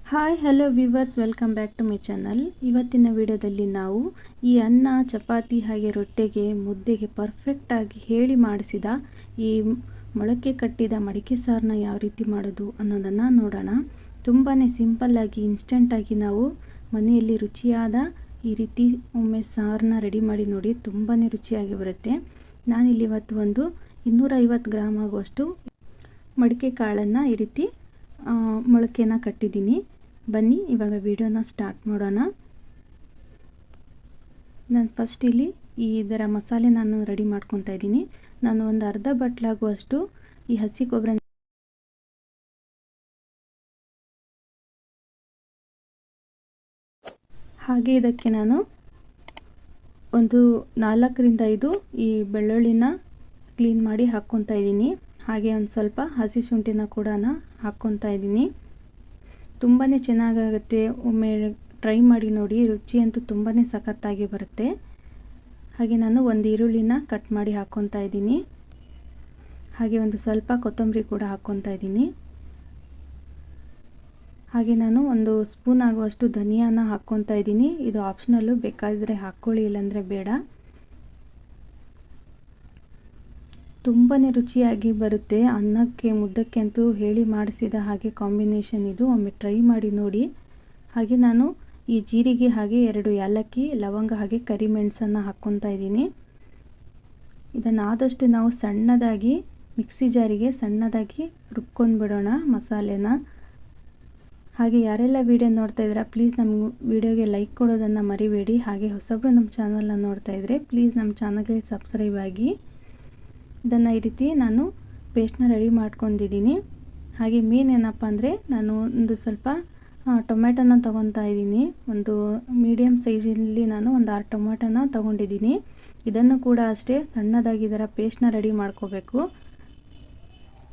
Hi hello viewers, welcome back to my channel. ಇವತ್ತಿನ ವಿಡಿಯೋದಲ್ಲಿ ನಾವು ಈ ಅನ್ನ, ಚಪಾತಿ ಹಾಗೆ ರೊಟ್ಟಿಗೆ, ಮುದ್ದೆಗೆ ಪರ್ಫೆಕ್ಟಾಗಿ ಹೇಳಿ ಮಾಡಿಸಿದ ಈ ಮೊಳಕೆ ಕಟ್ಟಿದ ಮಡಿಕೆ ಸಾರನ್ನ ಯಾವ ರೀತಿ ಮಾಡೋದು ಅನ್ನೋದನ್ನು ನೋಡೋಣ. ತುಂಬಾ ಸಿಂಪಲ್ಲಾಗಿ ಇನ್ಸ್ಟೆಂಟಾಗಿ ನಾವು ಮನೆಯಲ್ಲಿ ರುಚಿಯಾದ ಈ ರೀತಿ ಒಮ್ಮೆ ಸಾರನ್ನ ರೆಡಿ ಮಾಡಿ ನೋಡಿ, ತುಂಬಾ ರುಚಿಯಾಗಿ ಬರುತ್ತೆ. ನಾನಿಲ್ಲಿ ಇವತ್ತು ಒಂದು 250 ಗ್ರಾಮ್ ಆಗುವಷ್ಟು ಮಡಿಕೆ ಕಾಳನ್ನು ಈ ರೀತಿ ಮೊಳಕೆನ ಕಟ್ಟಿದ್ದೀನಿ. ಬನ್ನಿ ಇವಾಗ ವಿಡಿಯೋನ ಸ್ಟಾರ್ಟ್ ಮಾಡೋಣ. ನಾನು ಫಸ್ಟ್ ಇಲ್ಲಿ ಇದರ ಮಸಾಲೆ ನಾನು ರೆಡಿ ಮಾಡ್ಕೊತಾ ಇದ್ದೀನಿ. ನಾನು ಒಂದು ಅರ್ಧ ಬಟ್ಲಾಗುವಷ್ಟು ಈ ಹಸಿ ಕೊಬ್ಬರಿ ಹಾಗೆ ಇದಕ್ಕೆ ನಾನು ಒಂದು 4 ರಿಂದ 5 ಈ ಬೆಳ್ಳುಳ್ಳಿನ ಕ್ಲೀನ್ ಮಾಡಿ ಹಾಕ್ಕೊತಾ ಇದ್ದೀನಿ. ಹಾಗೆ ಒಂದು ಸ್ವಲ್ಪ ಹಸಿ ಶುಂಠಿನ ಕೂಡ ಹಾಕ್ಕೊತಾ ಇದ್ದೀನಿ. ತುಂಬಾ ಚೆನ್ನಾಗಾಗುತ್ತೆ, ಒಮ್ಮೆ ಟ್ರೈ ಮಾಡಿ ನೋಡಿ, ರುಚಿ ಅಂತೂ ತುಂಬಾ ಸಖತ್ತಾಗಿ ಬರುತ್ತೆ. ಹಾಗೆ ನಾನು ಒಂದು ಈರುಳ್ಳಿನ ಕಟ್ ಮಾಡಿ ಹಾಕ್ಕೊತಾ ಇದ್ದೀನಿ. ಹಾಗೆ ಒಂದು ಸ್ವಲ್ಪ ಕೊತ್ತಂಬರಿ ಕೂಡ ಹಾಕ್ಕೊತಾ ಇದ್ದೀನಿ. ಹಾಗೆ ನಾನು ಒಂದು ಸ್ಪೂನ್ ಆಗುವಷ್ಟು ಧನಿಯಾನ ಹಾಕ್ಕೊತಾ ಇದ್ದೀನಿ. ಇದು ಆಪ್ಷನಲ್ಲು, ಬೇಕಾದರೆ ಹಾಕ್ಕೊಳ್ಳಿ, ಇಲ್ಲಾಂದರೆ ಬೇಡ. ತುಂಬಾ ರುಚಿಯಾಗಿ ಬರುತ್ತೆ. ಅನ್ನಕ್ಕೆ ಮುದ್ದಕ್ಕೆ ಅಂತೂ ಹೇಳಿ ಮಾಡಿಸಿದ ಹಾಗೆ ಕಾಂಬಿನೇಷನ್ ಇದು. ಒಮ್ಮೆ ಟ್ರೈ ಮಾಡಿ ನೋಡಿ. ಹಾಗೆ ನಾನು ಈ ಜೀರಿಗೆ ಹಾಗೆ 2 ಏಲಕ್ಕಿ, ಲವಂಗ ಹಾಗೆ ಕರಿಮೆಣಸನ್ನು ಹಾಕ್ಕೊತಾ ಇದ್ದೀನಿ. ಇದನ್ನು ಆದಷ್ಟು ನಾವು ಸಣ್ಣದಾಗಿ ಮಿಕ್ಸಿ ಜಾರಿಗೆ ಸಣ್ಣದಾಗಿ ರುಬ್ಕೊಂಡು ಬಿಡೋಣ ಮಸಾಲೆನ. ಹಾಗೆ ಯಾರೆಲ್ಲ ವಿಡಿಯೋ ನೋಡ್ತಾ ಇದ್ದೀರಾ ಪ್ಲೀಸ್ ನಮ್ಮ ವಿಡಿಯೋಗೆ ಲೈಕ್ ಕೊಡೋದನ್ನು ಮರಿಬೇಡಿ. ಹಾಗೆ ಹೊಸಬ್ರು ನಮ್ಮ ಚಾನಲ್ನ ನೋಡ್ತಾ ಇದ್ದರೆ ಪ್ಲೀಸ್ ನಮ್ಮ ಚಾನಲ್ಗೆ ಸಬ್ಸ್ಕ್ರೈಬ್ ಆಗಿ. ಇದನ್ನು ಈ ರೀತಿ ನಾನು ಪೇಸ್ಟ್ನ ರೆಡಿ ಮಾಡ್ಕೊಂಡಿದ್ದೀನಿ. ಹಾಗೆ ಮೇನ್ ಏನಪ್ಪ ಅಂದರೆ ನಾನು ಒಂದು ಸ್ವಲ್ಪ ಟೊಮೆಟೊನ ತೊಗೊತಾ ಇದ್ದೀನಿ. ಒಂದು ಮೀಡಿಯಮ್ ಸೈಜಲ್ಲಿ ನಾನು ಒಂದು 6 ಟೊಮೆಟೊನ ತೊಗೊಂಡಿದ್ದೀನಿ. ಇದನ್ನು ಕೂಡ ಅಷ್ಟೇ ಸಣ್ಣದಾಗಿ ಇದರ ಪೇಸ್ಟ್ನ ರೆಡಿ ಮಾಡ್ಕೋಬೇಕು.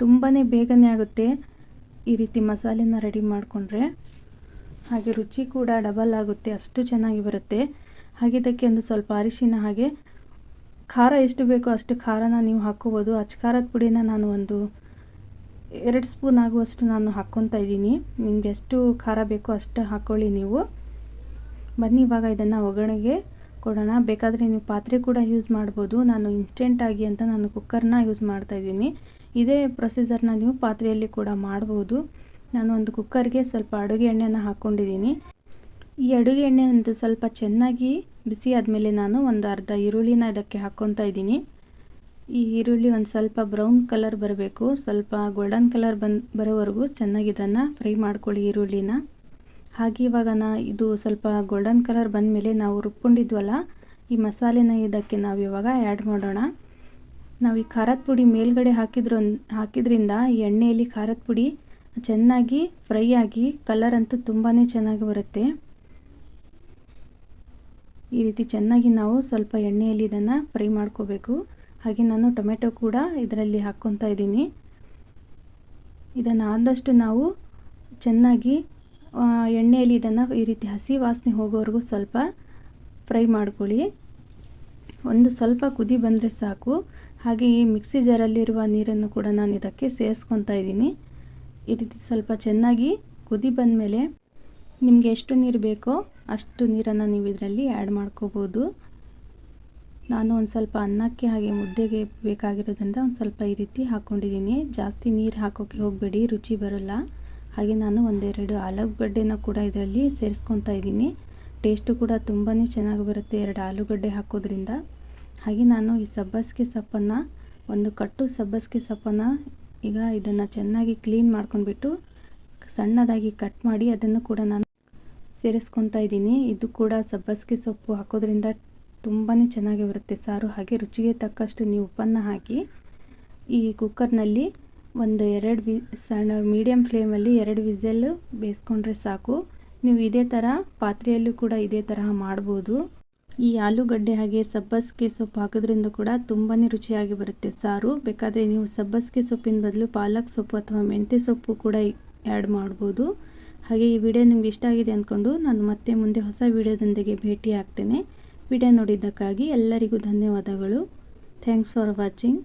ತುಂಬಾ ಬೇಗನೆ ಆಗುತ್ತೆ ಈ ರೀತಿ ಮಸಾಲೆನ ರೆಡಿ ಮಾಡಿಕೊಂಡ್ರೆ. ಹಾಗೆ ರುಚಿ ಕೂಡ ಡಬಲ್ ಆಗುತ್ತೆ, ಅಷ್ಟು ಚೆನ್ನಾಗಿ ಬರುತ್ತೆ. ಹಾಗೆ ಇದಕ್ಕೆ ಒಂದು ಸ್ವಲ್ಪ ಅರಿಶಿನ ಹಾಗೆ ಖಾರ ಎಷ್ಟು ಬೇಕೋ ಅಷ್ಟು ಖಾರನ ನೀವು ಹಾಕ್ಕೋಬೋದು. ಖಾರದ ಪುಡಿನ ನಾನು ಒಂದು 2 ಸ್ಪೂನ್ ಆಗುವಷ್ಟು ನಾನು ಹಾಕ್ಕೊತಾ ಇದ್ದೀನಿ. ನಿಮಗೆ ಎಷ್ಟು ಖಾರ ಬೇಕೋ ಅಷ್ಟು ಹಾಕ್ಕೊಳ್ಳಿ ನೀವು. ಬನ್ನಿ ಇವಾಗ ಇದನ್ನು ಒಗ್ಗರಣೆಗೆ ಕೊಡೋಣ. ಬೇಕಾದರೆ ನೀವು ಪಾತ್ರೆ ಕೂಡ ಯೂಸ್ ಮಾಡ್ಬೋದು. ನಾನು ಇನ್ಸ್ಟೆಂಟಾಗಿ ಅಂತ ನಾನು ಕುಕ್ಕರ್ನ ಯೂಸ್ ಮಾಡ್ತಾಯಿದ್ದೀನಿ. ಇದೇ ಪ್ರೊಸೀಜರ್ನ ನೀವು ಪಾತ್ರೆಯಲ್ಲಿ ಕೂಡ ಮಾಡ್ಬೋದು. ನಾನು ಒಂದು ಕುಕ್ಕರ್ಗೆ ಸ್ವಲ್ಪ ಅಡುಗೆ ಎಣ್ಣೆನ ಹಾಕ್ಕೊಂಡಿದ್ದೀನಿ. ಈ ಅಡುಗೆ ಎಣ್ಣೆ ಒಂದು ಸ್ವಲ್ಪ ಚೆನ್ನಾಗಿ ಬಿಸಿ ಆದಮೇಲೆ ನಾನು ಒಂದು ಅರ್ಧ ಈರುಳ್ಳಿನ ಇದಕ್ಕೆ ಹಾಕ್ಕೊತಾ ಇದ್ದೀನಿ. ಈ ಈರುಳ್ಳಿ ಒಂದು ಸ್ವಲ್ಪ ಬ್ರೌನ್ ಕಲರ್ ಬರಬೇಕು, ಸ್ವಲ್ಪ ಗೋಲ್ಡನ್ ಕಲರ್ ಬರೋವರೆಗೂ ಚೆನ್ನಾಗಿ ಇದನ್ನು ಫ್ರೈ ಮಾಡ್ಕೊಳ್ಳಿ ಈರುಳ್ಳಿನ. ಹಾಗೆ ಇವಾಗ ಇದು ಸ್ವಲ್ಪ ಗೋಲ್ಡನ್ ಕಲರ್ ಬಂದಮೇಲೆ ನಾವು ರುಬ್ಕೊಂಡಿದ್ವಲ್ಲ ಈ ಮಸಾಲೆನ ಇದಕ್ಕೆ ನಾವು ಇವಾಗ ಆ್ಯಡ್ ಮಾಡೋಣ. ನಾವು ಈ ಖಾರದ ಪುಡಿ ಮೇಲ್ಗಡೆ ಹಾಕಿದ್ರಿಂದ ಈ ಎಣ್ಣೆಯಲ್ಲಿ ಖಾರದ ಪುಡಿ ಚೆನ್ನಾಗಿ ಫ್ರೈ ಆಗಿ ಕಲರ್ ಅಂತೂ ತುಂಬಾ ಚೆನ್ನಾಗಿ ಬರುತ್ತೆ. ಈ ರೀತಿ ಚೆನ್ನಾಗಿ ನಾವು ಸ್ವಲ್ಪ ಎಣ್ಣೆಯಲ್ಲಿ ಇದನ್ನು ಫ್ರೈ ಮಾಡ್ಕೋಬೇಕು. ಹಾಗೆ ನಾನು ಟೊಮೆಟೊ ಕೂಡ ಇದರಲ್ಲಿ ಹಾಕ್ಕೊತಾ ಇದ್ದೀನಿ. ಇದನ್ನು ಆದಷ್ಟು ನಾವು ಚೆನ್ನಾಗಿ ಎಣ್ಣೆಯಲ್ಲಿ ಇದನ್ನು ಈ ರೀತಿ ಹಸಿ ವಾಸನೆ ಹೋಗೋವರೆಗೂ ಸ್ವಲ್ಪ ಫ್ರೈ ಮಾಡ್ಕೊಳ್ಳಿ. ಒಂದು ಸ್ವಲ್ಪ ಕುದಿ ಬಂದರೆ ಸಾಕು. ಹಾಗೆ ಈ ಮಿಕ್ಸಿ ಜಾರಲ್ಲಿರುವ ನೀರನ್ನು ಕೂಡ ನಾನು ಇದಕ್ಕೆ ಸೇರಿಸ್ಕೊತಾ ಇದ್ದೀನಿ. ಈ ರೀತಿ ಸ್ವಲ್ಪ ಚೆನ್ನಾಗಿ ಕುದಿ ಬಂದಮೇಲೆ ನಿಮಗೆ ಎಷ್ಟು ನೀರು ಬೇಕೋ ಅಷ್ಟು ನೀರನ್ನು ನೀವು ಇದರಲ್ಲಿ ಆ್ಯಡ್ ಮಾಡ್ಕೋಬೋದು. ನಾನು ಒಂದು ಸ್ವಲ್ಪ ಅನ್ನಕ್ಕೆ ಹಾಗೆ ಮುದ್ದೆಗೆ ಬೇಕಾಗಿರೋದ್ರಿಂದ ಒಂದು ಸ್ವಲ್ಪ ಈ ರೀತಿ ಹಾಕ್ಕೊಂಡಿದ್ದೀನಿ. ಜಾಸ್ತಿ ನೀರು ಹಾಕೋಕ್ಕೆ ಹೋಗಬೇಡಿ, ರುಚಿ ಬರೋಲ್ಲ. ಹಾಗೆ ನಾನು 1-2 ಆಲೂಗಡ್ಡೆನ ಕೂಡ ಇದರಲ್ಲಿ ಸೇರಿಸ್ಕೊತಾ ಇದ್ದೀನಿ. ಟೇಸ್ಟು ಕೂಡ ತುಂಬಾ ಚೆನ್ನಾಗಿ ಬರುತ್ತೆ 2 ಆಲೂಗಡ್ಡೆ ಹಾಕೋದ್ರಿಂದ. ಹಾಗೆ ನಾನು ಈ ಸಬ್ಬಸಿಗೆ ಸೊಪ್ಪನ್ನು ಒಂದು ಕಟ್ಟು ಸಬ್ಬಸಿಗೆ ಸೊಪ್ಪನ್ನು ಈಗ ಇದನ್ನು ಚೆನ್ನಾಗಿ ಕ್ಲೀನ್ ಮಾಡ್ಕೊಂಡ್ಬಿಟ್ಟು ಸಣ್ಣದಾಗಿ ಕಟ್ ಮಾಡಿ ಅದನ್ನು ಕೂಡ ನಾನು ಸೇರಿಸ್ಕೊತಾ ಇದ್ದೀನಿ. ಇದು ಕೂಡ ಸಬ್ಬಸಿಗೆ ಸೊಪ್ಪು ಹಾಕೋದ್ರಿಂದ ತುಂಬಾ ಚೆನ್ನಾಗಿ ಬರುತ್ತೆ ಸಾರು. ಹಾಗೆ ರುಚಿಗೆ ತಕ್ಕಷ್ಟು ನೀವು ಉಪ್ಪನ್ನು ಹಾಕಿ ಈ ಕುಕ್ಕರ್ನಲ್ಲಿ ಒಂದು 2 ಸಣ್ಣ ಮೀಡಿಯಮ್ ಫ್ಲೇಮಲ್ಲಿ 2 ವಿಸಲ್ ಬೇಯಿಸ್ಕೊಂಡ್ರೆ ಸಾಕು. ನೀವು ಇದೇ ಥರ ಪಾತ್ರೆಯಲ್ಲೂ ಕೂಡ ಇದೇ ತರಹ ಮಾಡ್ಬೋದು. ಈ ಆಲೂಗಡ್ಡೆ ಹಾಗೆ ಸಬ್ಬಸಿಗೆ ಸೊಪ್ಪು ಹಾಕೋದ್ರಿಂದ ಕೂಡ ತುಂಬಾ ರುಚಿಯಾಗಿ ಬರುತ್ತೆ ಸಾರು. ಬೇಕಾದರೆ ನೀವು ಸಬ್ಬಸಿಗೆ ಸೊಪ್ಪಿನ ಬದಲು ಪಾಲಕ್ ಸೊಪ್ಪು ಅಥವಾ ಮೆಂತ್ಯ ಸೊಪ್ಪು ಕೂಡ ಆ್ಯಡ್ ಮಾಡ್ಬೋದು. ಹಾಗೆ ಈ ವಿಡಿಯೋ ನಿಮ್ಗೆ ಇಷ್ಟ ಆಗಿದೆ ಅಂದ್ಕೊಂಡು ನಾನು ಮತ್ತೆ ಮುಂದೆ ಹೊಸ ವಿಡಿಯೋದೊಂದಿಗೆ ಭೇಟಿ ಆಗ್ತೇನೆ. ವಿಡಿಯೋ ನೋಡಿದ್ದಕ್ಕಾಗಿ ಎಲ್ಲರಿಗೂ ಧನ್ಯವಾದಗಳು. Thanks for watching.